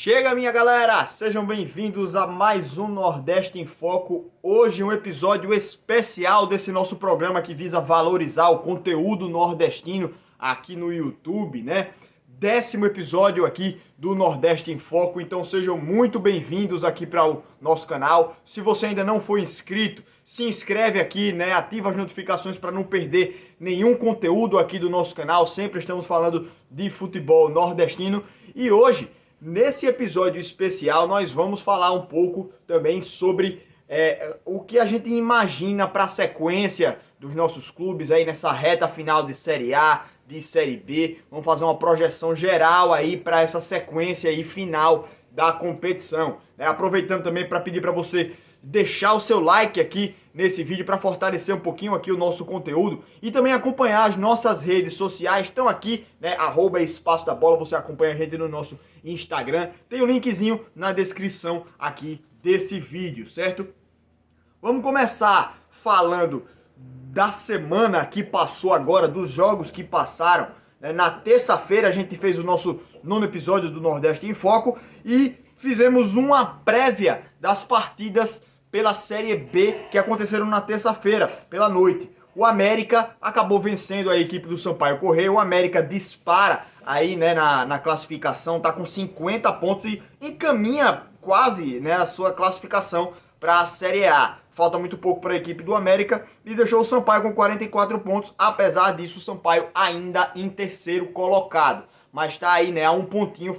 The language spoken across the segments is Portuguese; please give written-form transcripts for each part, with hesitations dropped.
Chega, minha galera! Sejam bem-vindos a mais um Nordeste em Foco. Hoje um episódio especial desse nosso programa que visa valorizar o conteúdo nordestino aqui no YouTube, né? 10º episódio aqui do Nordeste em Foco, então sejam muito bem-vindos aqui para o nosso canal. Se você ainda não for inscrito, se inscreve aqui, né? Ativa as notificações para não perder nenhum conteúdo aqui do nosso canal. Sempre estamos falando de futebol nordestino e hoje, nesse episódio especial, nós vamos falar um pouco também sobre o que a gente imagina para a sequência dos nossos clubes aí nessa reta final de Série A, de Série B. Vamos fazer uma projeção geral aí para essa sequência aí final da competição, né? Aproveitando também para pedir para você deixar o seu like aqui nesse vídeo para fortalecer um pouquinho aqui o nosso conteúdo e também acompanhar as nossas redes sociais. Estão aqui, né? @Espaço da Bola, você acompanha a gente no nosso Instagram. Tem o linkzinho na descrição aqui desse vídeo, certo? Vamos começar falando da semana que passou agora, dos jogos que passaram. Na terça-feira a gente fez o nosso 9º episódio do Nordeste em Foco e fizemos uma prévia das partidas pela Série B que aconteceram na terça-feira, pela noite. O América acabou vencendo a equipe do Sampaio Corrêa. O América dispara aí, né, na classificação, tá com 50 pontos e encaminha quase, né, a sua classificação para a Série A. Falta muito pouco para a equipe do América e deixou o Sampaio com 44 pontos. Apesar disso, o Sampaio ainda em terceiro colocado. Mas está aí, né, a um pontinho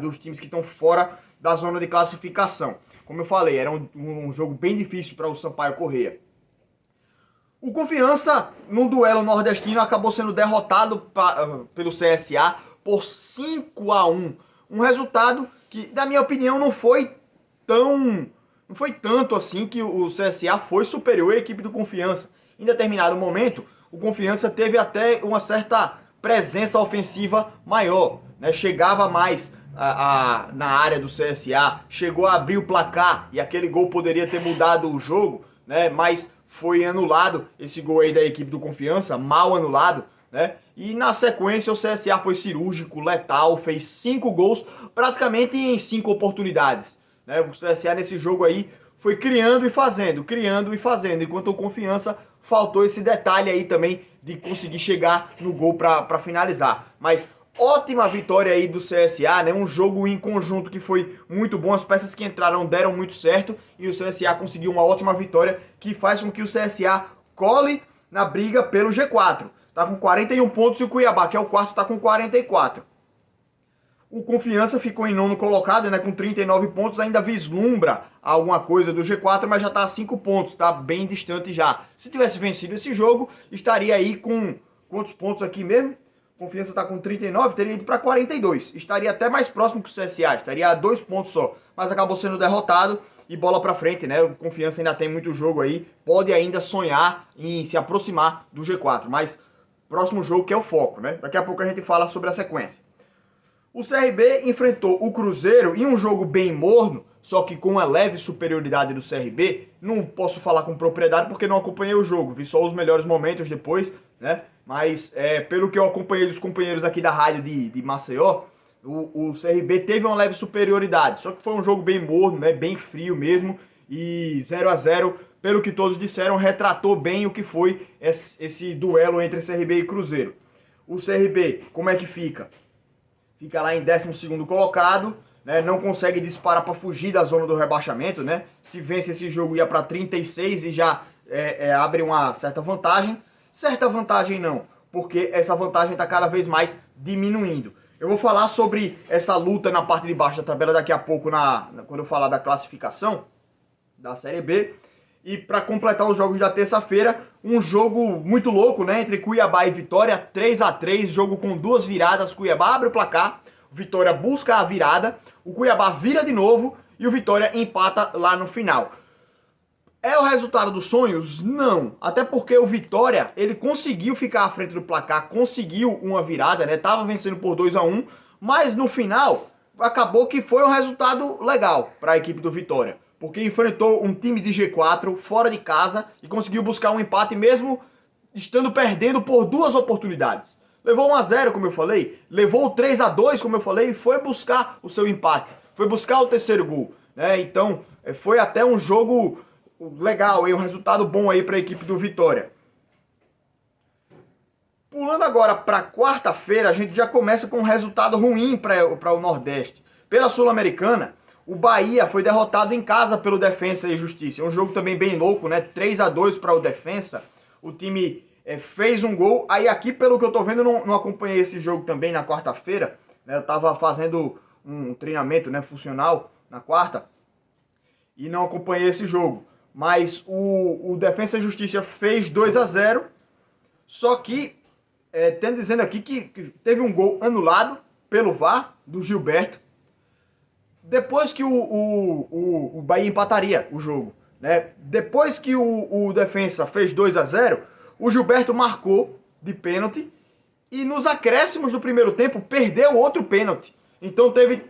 dos times que estão fora da zona de classificação. Como eu falei, era um jogo bem difícil para o Sampaio Corrêa. O Confiança, no duelo nordestino, acabou sendo derrotado pelo CSA por 5-1. Um resultado que, na minha opinião, não foi tanto assim que o CSA foi superior à equipe do Confiança. Em determinado momento, o Confiança teve até uma certa presença ofensiva maior, né? Chegava mais na área do CSA, chegou a abrir o placar e aquele gol poderia ter mudado o jogo, né? Mas foi anulado esse gol aí da equipe do Confiança, mal anulado, né? E na sequência o CSA foi cirúrgico, letal, fez 5 gols praticamente em 5 oportunidades. O CSA nesse jogo aí foi criando e fazendo, enquanto o Confiança faltou esse detalhe aí também de conseguir chegar no gol para finalizar. Mas ótima vitória aí do CSA, né? Um jogo em conjunto que foi muito bom, as peças que entraram deram muito certo e o CSA conseguiu uma ótima vitória que faz com que o CSA cole na briga pelo G4. Tá com 41 pontos e o Cuiabá, que é o quarto, tá com 44. O Confiança ficou em 9º colocado, né, com 39 pontos, ainda vislumbra alguma coisa do G4, mas já está a 5 pontos, está bem distante já. Se tivesse vencido esse jogo, estaria aí com quantos pontos aqui mesmo? Confiança está com 39, teria ido para 42. Estaria até mais próximo que o CSA, estaria a 2 pontos só, mas acabou sendo derrotado e bola para frente, né? O Confiança ainda tem muito jogo aí, pode ainda sonhar em se aproximar do G4, mas próximo jogo que é o foco, né? Daqui a pouco a gente fala sobre a sequência. O CRB enfrentou o Cruzeiro em um jogo bem morno, só que com uma leve superioridade do CRB. Não posso falar com propriedade porque não acompanhei o jogo, vi só os melhores momentos depois, né? Mas pelo que eu acompanhei dos companheiros aqui da rádio de Maceió, o CRB teve uma leve superioridade, só que foi um jogo bem morno, né? Bem frio mesmo, e 0-0, pelo que todos disseram, retratou bem o que foi esse duelo entre CRB e Cruzeiro. O CRB, como é que fica? Fica lá em 12º colocado, né? Não consegue disparar para fugir da zona do rebaixamento, né? Se vence esse jogo ia para 36 e já abre uma certa vantagem. Certa vantagem não, porque essa vantagem está cada vez mais diminuindo. Eu vou falar sobre essa luta na parte de baixo da tabela daqui a pouco, quando eu falar da classificação da Série B. E para completar os jogos da terça-feira, um jogo muito louco, né? Entre Cuiabá e Vitória, 3-3, jogo com 2 viradas. Cuiabá abre o placar, o Vitória busca a virada, o Cuiabá vira de novo e o Vitória empata lá no final. É o resultado dos sonhos? Não. Até porque o Vitória, ele conseguiu ficar à frente do placar, conseguiu uma virada, né? Tava vencendo por 2-1, mas no final acabou que foi um resultado legal para a equipe do Vitória. Porque enfrentou um time de G4 fora de casa e conseguiu buscar um empate mesmo estando perdendo por 2 oportunidades. Levou 1-0, como eu falei, levou 3-2, como eu falei, e foi buscar o seu empate. foi buscar o terceiro gol, né? Então, foi até um jogo legal, um resultado bom aí para a equipe do Vitória. Pulando agora para quarta-feira, a gente já começa com um resultado ruim para o Nordeste. Pela Sul-Americana, o Bahia foi derrotado em casa pelo Defensa e Justiça. É um jogo também bem louco, né? 3-2 para o Defensa. O time fez um gol. Aí aqui, pelo que eu tô vendo, eu não acompanhei esse jogo também na quarta-feira, né? Eu tava fazendo um treinamento, né, funcional na quarta e não acompanhei esse jogo. Mas o Defensa e Justiça fez 2-0, só que tem dizendo aqui que teve um gol anulado pelo VAR do Gilberto, depois que o Bahia empataria o jogo, né? Depois que o Defensa fez 2-0, o Gilberto marcou de pênalti e nos acréscimos do primeiro tempo perdeu outro pênalti. Então teve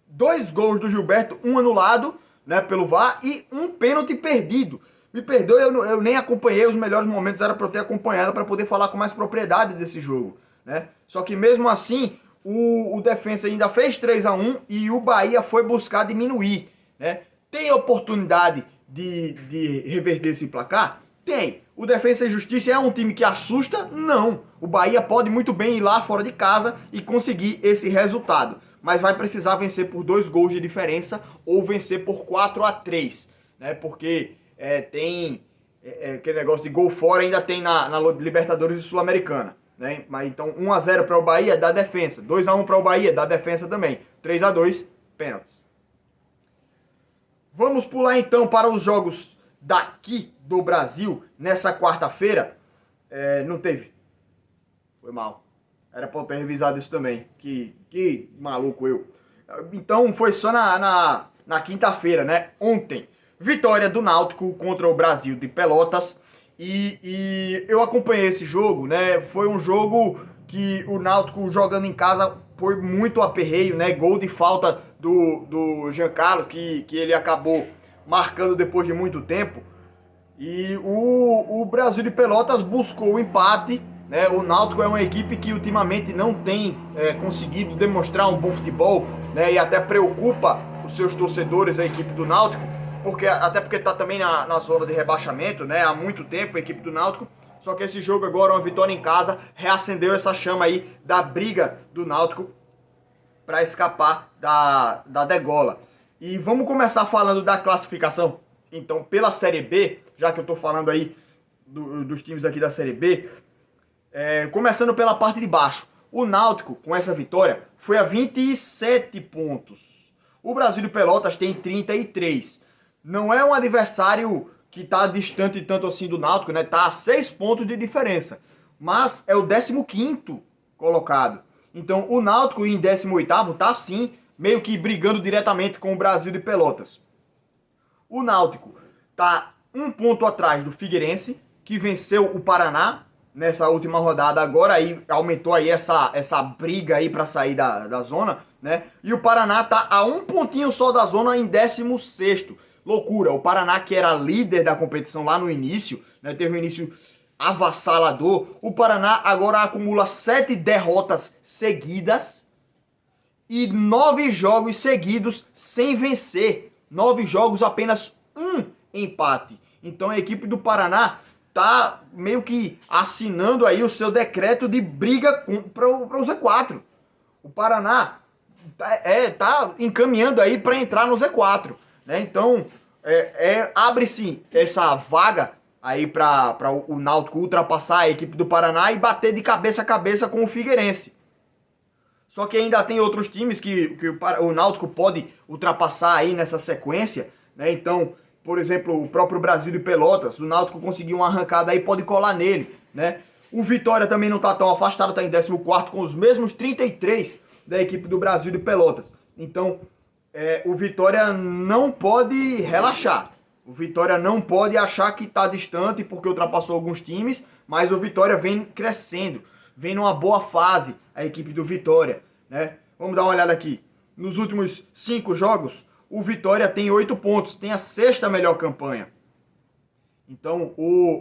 2 gols do Gilberto, um anulado, né, pelo VAR e um pênalti perdido. Me perdoe, eu nem acompanhei os melhores momentos, era para eu ter acompanhado para poder falar com mais propriedade desse jogo, né? Só que mesmo assim, o Defensa ainda fez 3-1 e o Bahia foi buscar diminuir, né? Tem oportunidade de reverter esse placar? Tem. O Defensa e Justiça é um time que assusta? Não. O Bahia pode muito bem ir lá fora de casa e conseguir esse resultado. Mas vai precisar vencer por 2 gols de diferença ou vencer por 4-3, né? Porque tem aquele negócio de gol fora, ainda tem na Libertadores e Sul-Americana, né? Mas então 1-0 para o Bahia dá Defensa, 2-1 para o Bahia dá Defensa também, 3-2 pênaltis. Vamos pular então para os jogos daqui do Brasil nessa quarta-feira. Não teve, foi mal, era para eu ter revisado isso também, que maluco eu. Então foi só na quinta-feira, né? Ontem, vitória do Náutico contra o Brasil de Pelotas. E eu acompanhei esse jogo, né? Foi um jogo que o Náutico jogando em casa foi muito aperreio, né? Gol de falta do Giancarlo, que ele acabou marcando depois de muito tempo. E o Brasil de Pelotas buscou o empate, né? O Náutico é uma equipe que ultimamente não tem conseguido demonstrar um bom futebol, né? E até preocupa os seus torcedores, a equipe do Náutico. Até porque está também na zona de rebaixamento, né? Há muito tempo a equipe do Náutico. Só que esse jogo agora, uma vitória em casa, reacendeu essa chama aí da briga do Náutico para escapar da degola. E vamos começar falando da classificação. Então, pela Série B, já que eu estou falando aí dos times aqui da Série B, começando pela parte de baixo. O Náutico, com essa vitória, foi a 27 pontos. O Brasil de Pelotas tem 33. Não é um adversário que está distante tanto assim do Náutico, né? Tá a 6 pontos de diferença. Mas é o 15º colocado. Então o Náutico em 18º tá sim, meio que brigando diretamente com o Brasil de Pelotas. O Náutico tá 1 ponto atrás do Figueirense, que venceu o Paraná nessa última rodada agora, aí aumentou aí essa briga aí para sair da zona, né? E o Paraná tá a 1 pontinho só da zona em 16º. Loucura, o Paraná, que era líder da competição lá no início, né, teve um início avassalador. O Paraná agora acumula 7 derrotas seguidas e 9 jogos seguidos sem vencer. 9 jogos, apenas 1 empate. Então a equipe do Paraná tá meio que assinando aí o seu decreto de briga para o Z4. O Paraná tá encaminhando aí para entrar no Z4. Né? Então, abre-se essa vaga aí para o Náutico ultrapassar a equipe do Paraná e bater de cabeça a cabeça com o Figueirense. Só que ainda tem outros times que o Náutico pode ultrapassar aí nessa sequência, né? Então, por exemplo, o próprio Brasil de Pelotas, o Náutico conseguiu uma arrancada aí, pode colar nele, né? O Vitória também não está tão afastado, está em 14º com os mesmos 33 da equipe do Brasil de Pelotas. Então, o Vitória não pode relaxar. O Vitória não pode achar que está distante porque ultrapassou alguns times, mas o Vitória vem crescendo, vem numa boa fase a equipe do Vitória, né? Vamos dar uma olhada aqui. Nos últimos 5 jogos, o Vitória tem 8 pontos, tem a 6ª melhor campanha. Então,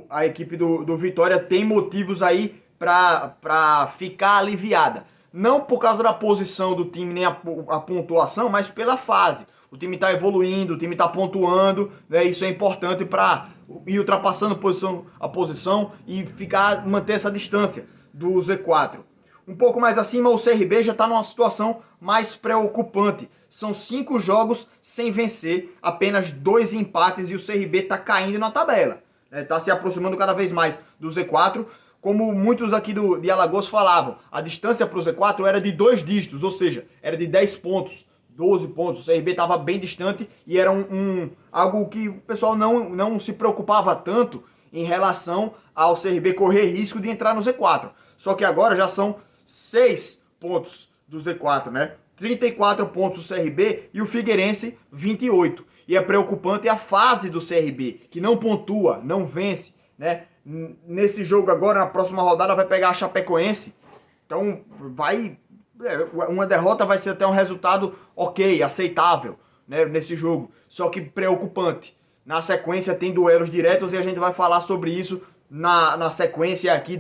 a equipe do Vitória tem motivos aí para ficar aliviada. não por causa da posição do time nem a pontuação, mas pela fase. O time está evoluindo, o time está pontuando, né? Isso é importante para ir ultrapassando a posição e manter essa distância do Z4. Um pouco mais acima, o CRB já está numa situação mais preocupante. São 5 jogos sem vencer, apenas 2 empates e o CRB está caindo na tabela. Está se aproximando cada vez mais do Z4. Como muitos aqui de Alagoas falavam, a distância para o Z4 era de 2 dígitos, ou seja, era de 10 pontos, 12 pontos. O CRB estava bem distante e era algo que o pessoal não se preocupava tanto em relação ao CRB correr risco de entrar no Z4. Só que agora já são 6 pontos do Z4, né? 34 pontos o CRB e o Figueirense 28. E é preocupante a fase do CRB, que não pontua, não vence, né? Nesse jogo agora, na próxima rodada, vai pegar a Chapecoense. Então, uma derrota vai ser até um resultado ok, aceitável, né, nesse jogo. Só que preocupante. Na sequência tem duelos diretos e a gente vai falar sobre isso na sequência aqui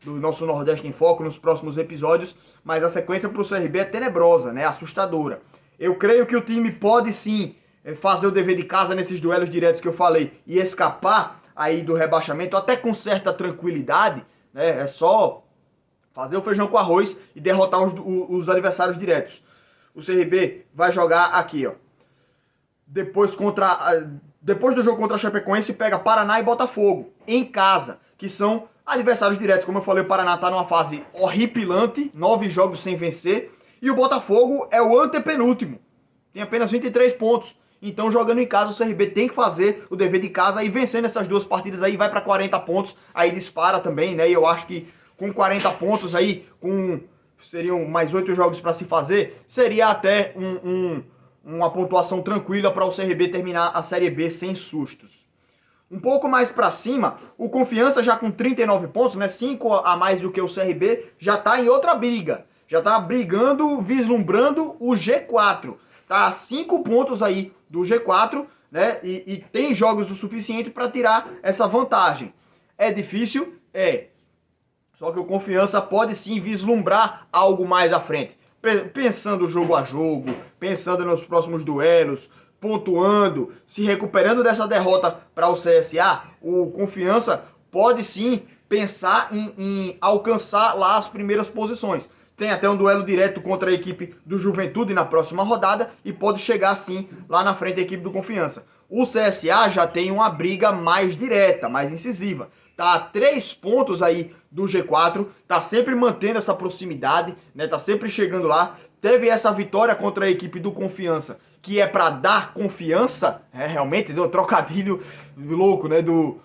do nosso Nordeste em Foco, nos próximos episódios. Mas a sequência para o CRB é tenebrosa, né, assustadora. Eu creio que o time pode sim fazer o dever de casa nesses duelos diretos que eu falei e escapar aí do rebaixamento, até com certa tranquilidade, né? É só fazer o feijão com arroz e derrotar os adversários diretos. O CRB vai jogar aqui, ó. Depois do jogo contra a Chapecoense, pega Paraná e Botafogo, em casa, que são adversários diretos. Como eu falei, o Paraná está numa fase horripilante, 9 jogos sem vencer, e o Botafogo é o antepenúltimo, tem apenas 23 pontos. Então, jogando em casa, o CRB tem que fazer o dever de casa e vencendo essas 2 partidas aí, vai para 40 pontos, aí dispara também, né? E eu acho que com 40 pontos aí, seriam mais 8 jogos para se fazer, seria até uma pontuação tranquila para o CRB terminar a Série B sem sustos. Um pouco mais para cima, o Confiança já com 39 pontos, né? 5 a mais do que o CRB, já está em outra briga. Já está brigando, vislumbrando o G4. Tá a 5 pontos aí do G4, né? E tem jogos o suficiente para tirar essa vantagem. É difícil? É. Só que o Confiança pode sim vislumbrar algo mais à frente. Pensando jogo a jogo, pensando nos próximos duelos, pontuando, se recuperando dessa derrota para o CSA, o Confiança pode sim pensar em alcançar lá as primeiras posições. Tem até um duelo direto contra a equipe do Juventude na próxima rodada e pode chegar sim lá na frente a equipe do Confiança. O CSA já tem uma briga mais direta, mais incisiva. Tá a 3 pontos aí do G4, tá sempre mantendo essa proximidade, né? Tá sempre chegando lá. Teve essa vitória contra a equipe do Confiança, que é para dar confiança, realmente, deu um trocadilho louco, né, do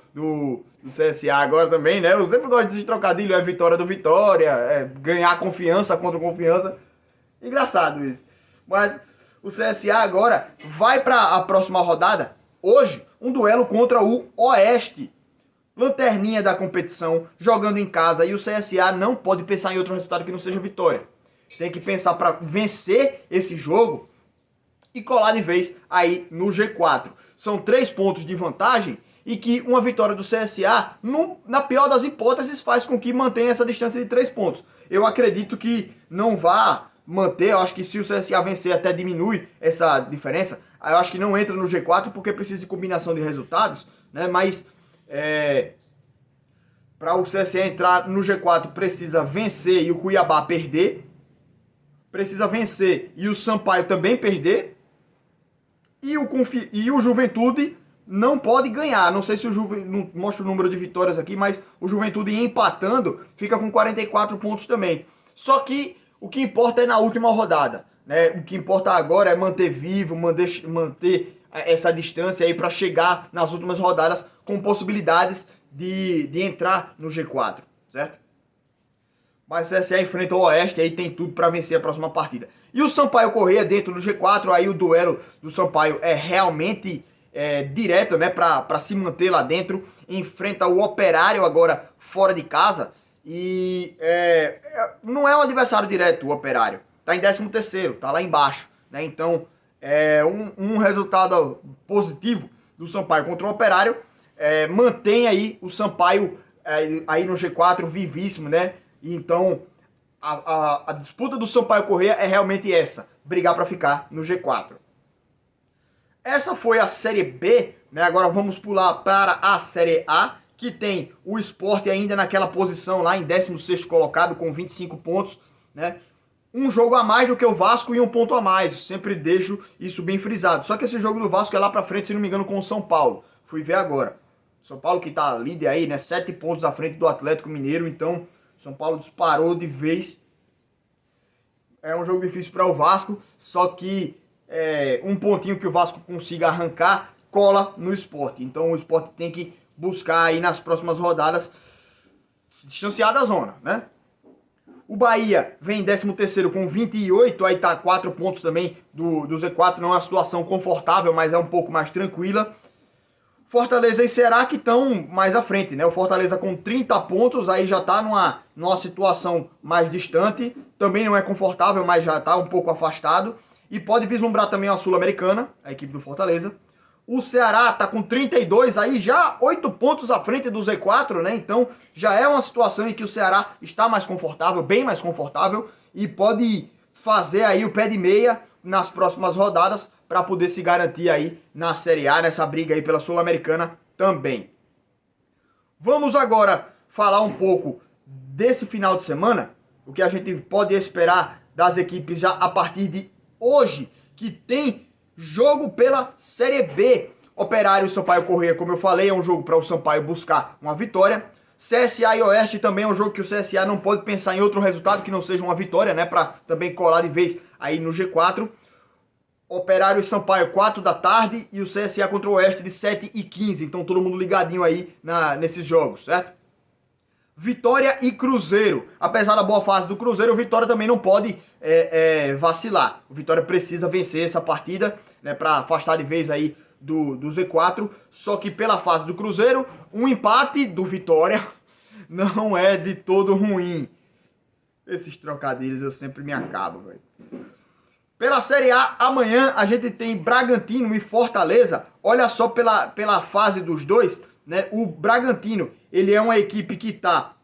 CSA agora também, né? Eu sempre gosto de trocadilho, é vitória do Vitória, é ganhar confiança contra confiança. Engraçado isso. Mas o CSA agora vai para a próxima rodada, hoje, um duelo contra o Oeste. Lanterninha da competição, jogando em casa, e o CSA não pode pensar em outro resultado que não seja vitória. Tem que pensar para vencer esse jogo e colar de vez aí no G4. São 3 pontos de vantagem e que uma vitória do CSA, na pior das hipóteses, faz com que mantenha essa distância de 3 pontos. Eu acredito que não vá manter, eu acho que se o CSA vencer até diminui essa diferença. Eu acho que não entra no G4 porque precisa de combinação de resultados, né? Mas para o CSA entrar no G4 precisa vencer e o Cuiabá perder. Precisa vencer e o Sampaio também perder. E o Juventude não pode ganhar. Não sei se o Juventude, não mostra o número de vitórias aqui, mas o Juventude empatando fica com 44 pontos também. Só que o que importa é na última rodada, né? O que importa agora é manter vivo, manter essa distância aí para chegar nas últimas rodadas com possibilidades de entrar no G4, certo? Mas o CSA enfrenta o Oeste, aí tem tudo para vencer a próxima partida. E o Sampaio Corrêa dentro do G4, aí o duelo do Sampaio é realmente direto, né, para se manter lá dentro. Enfrenta o Operário agora fora de casa e não é um adversário direto o Operário. Tá em 13º, tá lá embaixo, né? Então é um resultado positivo do Sampaio contra o Operário. Mantém aí o Sampaio aí no G4 vivíssimo, né? Então a disputa do Sampaio Corrêa é realmente essa, brigar para ficar no G4. Essa foi a Série B, né? Agora vamos pular para a Série A, que tem o Sport ainda naquela posição lá em 16º colocado com 25 pontos, né? Um jogo a mais do que o Vasco e um ponto a mais, sempre deixo isso bem frisado. Só que esse jogo do Vasco é lá para frente, se não me engano, com o São Paulo. Fui ver agora. São Paulo que tá líder aí, né? 7 pontos à frente do Atlético Mineiro, então São Paulo disparou de vez. É um jogo difícil para o Vasco, só que um pontinho que o Vasco consiga arrancar, cola no Sport. Então o Sport tem que buscar aí nas próximas rodadas se distanciar da zona, né? O Bahia vem em 13º com 28, aí tá 4 pontos também do Z4, não é uma situação confortável, mas é um pouco mais tranquila. Fortaleza e Ceará que estão mais à frente, né? O Fortaleza com 30 pontos, aí já tá numa situação mais distante, também não é confortável, mas já tá um pouco afastado. E pode vislumbrar também a Sul-Americana, a equipe do Fortaleza. O Ceará tá com 32, aí já 8 pontos à frente do Z4, né? Então já é uma situação em que o Ceará está mais confortável, bem mais confortável, e pode fazer aí o pé de meia nas próximas rodadas para poder se garantir aí na Série A, nessa briga aí pela Sul-Americana também. Vamos agora falar um pouco desse final de semana, o que a gente pode esperar das equipes já a partir de hoje, que tem jogo pela Série B. Operário e Sampaio Corrêa, como eu falei, é um jogo para o Sampaio buscar uma vitória. CSA e Oeste também é um jogo que o CSA não pode pensar em outro resultado que não seja uma vitória, né? Para também colar de vez aí no G4. Operário e Sampaio 4 da tarde e o CSA contra o Oeste de 7h15. Então todo mundo ligadinho aí nesses jogos, certo? Vitória e Cruzeiro. Apesar da boa fase do Cruzeiro, o Vitória também não pode vacilar. O Vitória precisa vencer essa partida, né, para afastar de vez aí do Z4. Só que pela fase do Cruzeiro, um empate do Vitória não é de todo ruim. Esses trocadilhos eu sempre me acabo, velho. Pela Série A, amanhã a gente tem Bragantino e Fortaleza. Olha só pela fase dos dois, né? O Bragantino, ele é uma equipe que está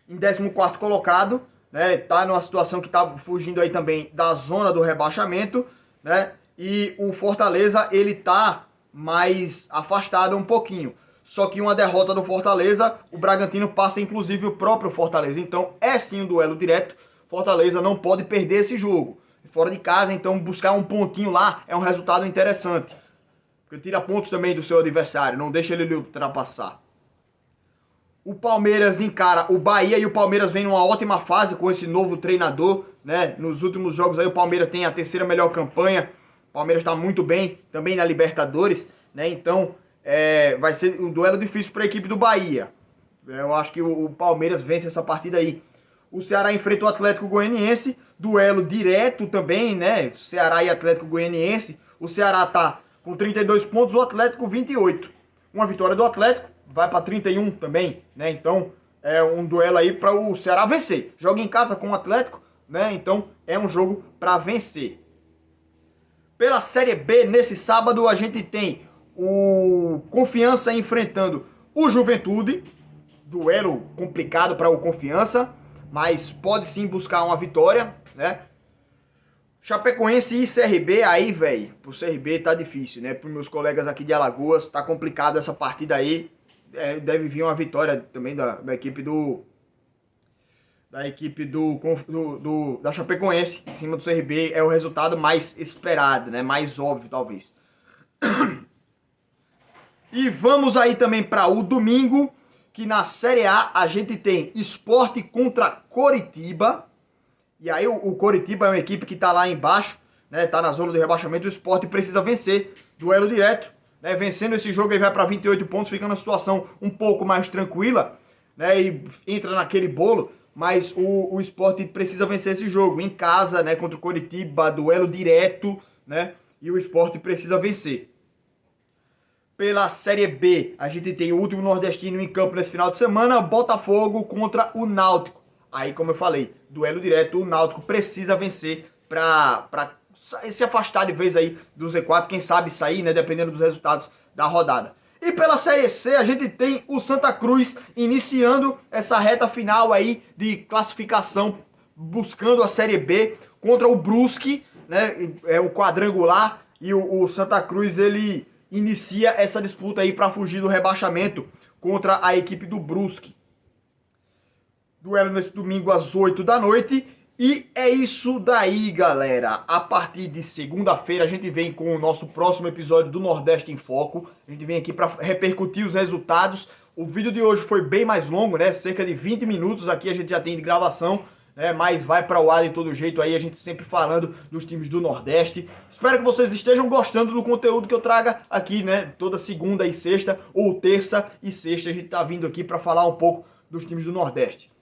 em 14º colocado, né? Tá numa situação que está fugindo aí também da zona do rebaixamento, né? E o Fortaleza, ele tá mais afastado um pouquinho. Só que uma derrota do Fortaleza, o Bragantino passa inclusive o próprio Fortaleza. Então é sim um duelo direto. Fortaleza não pode perder esse jogo. Fora de casa, então buscar um pontinho lá é um resultado interessante. Porque tira pontos também do seu adversário, não deixa ele ultrapassar. O Palmeiras encara o Bahia e o Palmeiras vem numa ótima fase com esse novo treinador, né? Nos últimos jogos aí o Palmeiras tem a terceira melhor campanha. O Palmeiras está muito bem também na Libertadores, né? Então vai ser um duelo difícil para a equipe do Bahia. Eu acho que o Palmeiras vence essa partida aí. O Ceará enfrenta o Atlético Goianiense, duelo direto também, né? Ceará e Atlético Goianiense. O Ceará tá com 32 pontos, o Atlético 28. Uma vitória do Atlético, vai para 31 também, né? Então é um duelo aí para o Ceará vencer. Joga em casa com o Atlético, né? Então é um jogo para vencer. Pela Série B, nesse sábado, a gente tem o Confiança enfrentando o Juventude. Duelo complicado para o Confiança, mas pode sim buscar uma vitória, né? Chapecoense e CRB, aí, velho, pro CRB tá difícil, né? Pros meus colegas aqui de Alagoas, tá complicado essa partida aí. Deve vir uma vitória também da equipe da Chapecoense em cima do CRB. É o resultado mais esperado, né? Mais óbvio, talvez. E vamos aí também para o domingo, que na Série A a gente tem Sport contra Coritiba. E aí o Coritiba é uma equipe que está lá embaixo, né? Tá na zona do rebaixamento. O Sport precisa vencer, duelo direto, né? Vencendo esse jogo ele vai para 28 pontos, fica numa situação um pouco mais tranquila, né? E entra naquele bolo, mas o Sport precisa vencer esse jogo em casa, né? Contra o Coritiba, duelo direto, né? E o Sport precisa vencer. Pela Série B, a gente tem o último nordestino em campo nesse final de semana, Botafogo contra o Náutico. Aí, como eu falei, duelo direto, o Náutico precisa vencer para se afastar de vez aí do Z4, quem sabe sair, né, dependendo dos resultados da rodada. E pela Série C, a gente tem o Santa Cruz iniciando essa reta final aí de classificação buscando a Série B contra o Brusque, né? É o quadrangular, e o Santa Cruz ele inicia essa disputa aí para fugir do rebaixamento contra a equipe do Brusque. Duelo nesse domingo às 8 da noite. E é isso daí, galera. A partir de segunda-feira a gente vem com o nosso próximo episódio do Nordeste em Foco. A gente vem aqui para repercutir os resultados. O vídeo de hoje foi bem mais longo, né? Cerca de 20 minutos aqui a gente já tem de gravação, né? Mas vai para o ar de todo jeito aí, a gente sempre falando dos times do Nordeste. Espero que vocês estejam gostando do conteúdo que eu traga aqui, né? Toda segunda e sexta, ou terça e sexta a gente tá vindo aqui para falar um pouco dos times do Nordeste.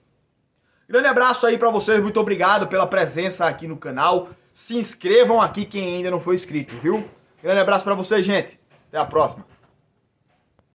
Grande abraço aí pra vocês, muito obrigado pela presença aqui no canal. Se inscrevam aqui quem ainda não foi inscrito, viu? Grande abraço pra vocês, gente. Até a próxima.